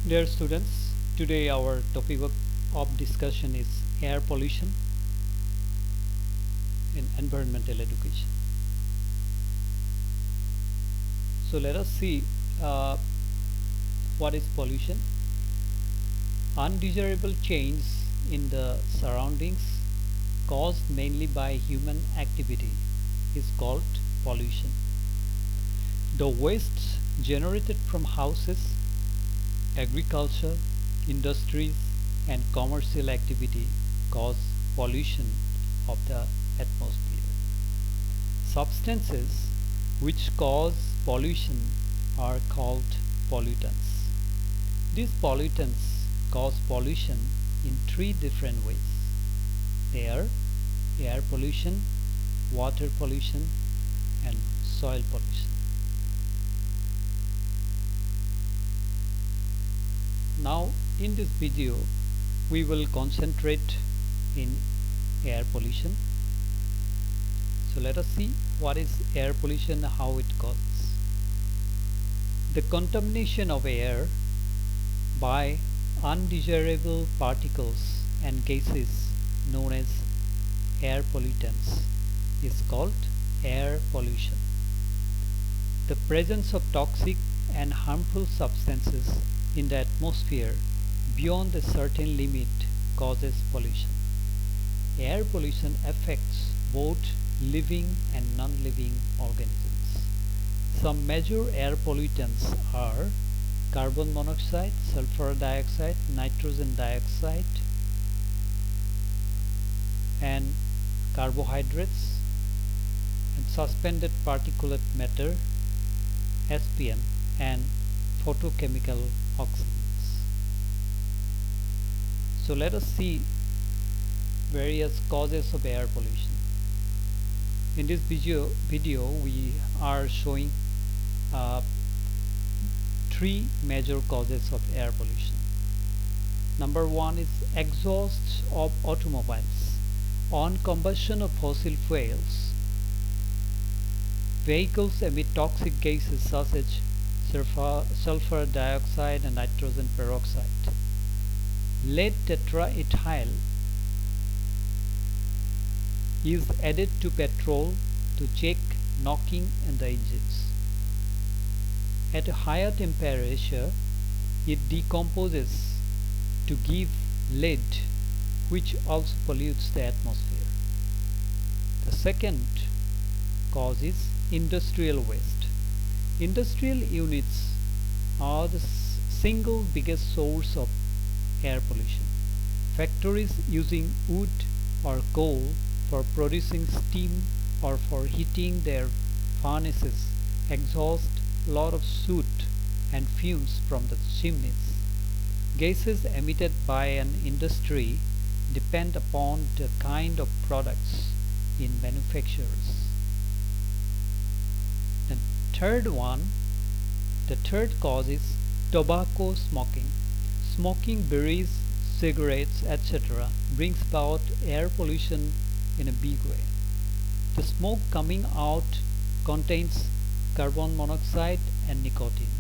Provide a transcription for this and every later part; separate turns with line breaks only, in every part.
Dear students, today our topic of discussion is air pollution in environmental education. So let us see uh, what is pollution. Undesirable change in the surroundings caused mainly by human activity is called pollution. The waste generated from houses, agriculture, industries, and commercial activity cause pollution of the atmosphere. Substances which cause pollution are called pollutants. These pollutants cause pollution in three different ways: air, air pollution, water pollution, and soil pollution. Now in this video we will concentrate in air pollution. So let us see what is air pollution and how it causes. The contamination of air by undesirable particles and gases known as air pollutants is called air pollution. The presence of toxic and harmful substances in the atmosphere beyond a certain limit causes pollution. Air pollution affects both living and non-living organisms. Some major air pollutants are carbon monoxide, sulfur dioxide, nitrogen dioxide, and carbohydrates, and suspended particulate matter (SPM), and photochemical oxidants. So let us see various causes of air pollution. In this video we are showing three major causes of air pollution. Number one is exhaust of automobiles. On combustion of fossil fuels, vehicles emit toxic gases such as sulfur dioxide and nitrogen peroxide. Lead tetraethyl is added to petrol to check knocking in the engines. At a higher temperature, it decomposes to give lead, which also pollutes the atmosphere. The second cause is industrial waste. Industrial units are the single biggest source of air pollution. Factories using wood or coal for producing steam or for heating their furnaces exhaust a lot of soot and fumes from the chimneys. Gases emitted by an industry depend upon the kind of products in manufacturers. The third cause is tobacco smoking. Smoking berries, cigarettes, etc. brings about air pollution in a big way. The smoke coming out contains carbon monoxide and nicotine.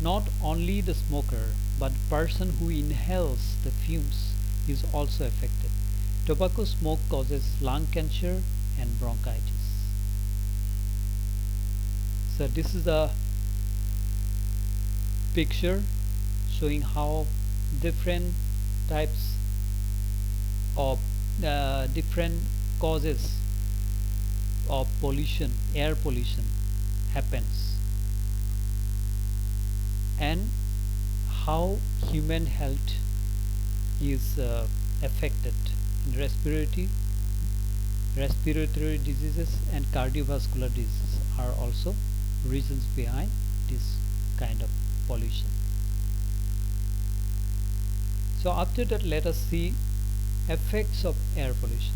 Not only the smoker, but the person who inhales the fumes is also affected. Tobacco smoke causes lung cancer and bronchitis. So this is a picture showing how different types of different causes of pollution, air pollution happens, and how human health is affected in respiratory diseases and cardiovascular diseases are also reasons behind this kind of pollution. So after that, let us see effects of air pollution.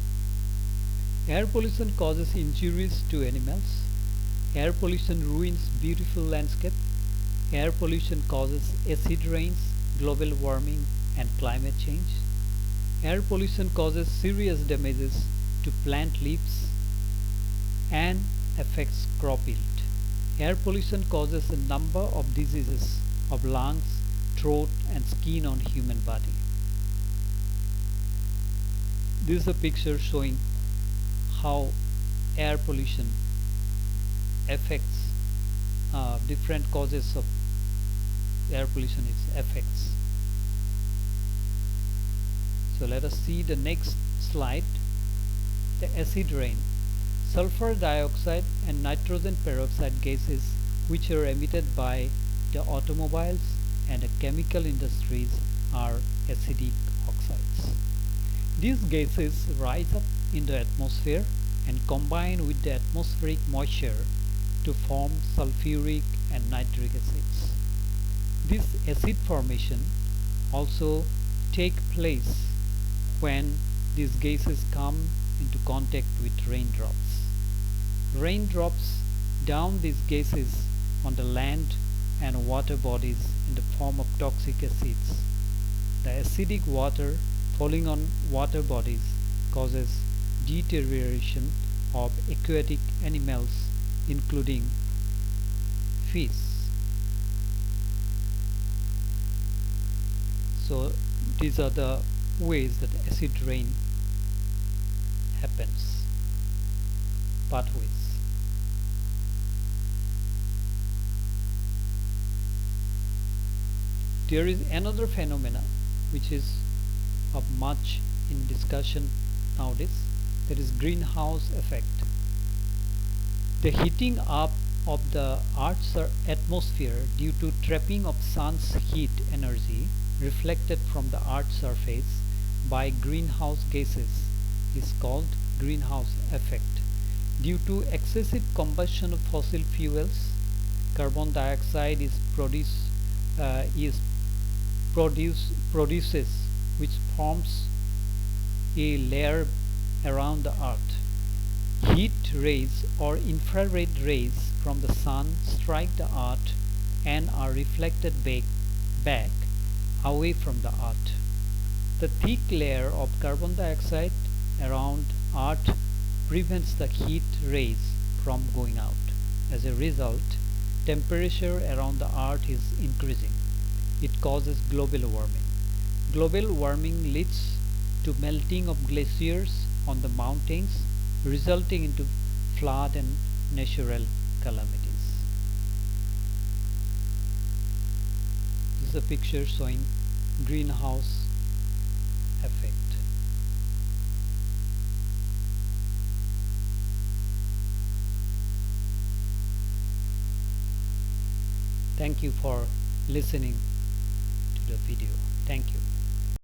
Air pollution causes injuries to animals. Air pollution ruins beautiful landscape. Air pollution causes acid rains, global warming, and climate change. Air pollution causes serious damages to plant leaves and affects crop yield. Air pollution causes a number of diseases of lungs, throat and skin on human body. This is a picture showing how air pollution affects different causes of air pollution, its effects. So let us see the next slide. The acid rain. Sulfur dioxide and nitrogen peroxide gases, which are emitted by the automobiles and the chemical industries, are acidic oxides. These gases rise up in the atmosphere and combine with the atmospheric moisture to form sulfuric and nitric acids. This acid formation also take place when these gases come into contact with raindrops. Raindrops down these gases on the land and water bodies in the form of toxic acids. The acidic water falling on water bodies causes deterioration of aquatic animals, including fish. So these are the ways that acid rain happens. Pathways. There is another phenomena which is of much in discussion nowadays, that is greenhouse effect. The heating up of the Earth's atmosphere due to trapping of sun's heat energy reflected from the Earth's surface by greenhouse gases is called greenhouse effect. Due to excessive combustion of fossil fuels, carbon dioxide is produces, which forms a layer around the earth. Heat rays or infrared rays from the sun strike the earth and are reflected back away from the earth. The thick layer of carbon dioxide around earth prevents the heat rays from going out. As a result, temperature around the earth is increasing. It causes global warming. Global warming leads to melting of glaciers on the mountains, resulting into flood and natural calamities. This is a picture showing greenhouse effect. Thank you for listening to the video. Thank you.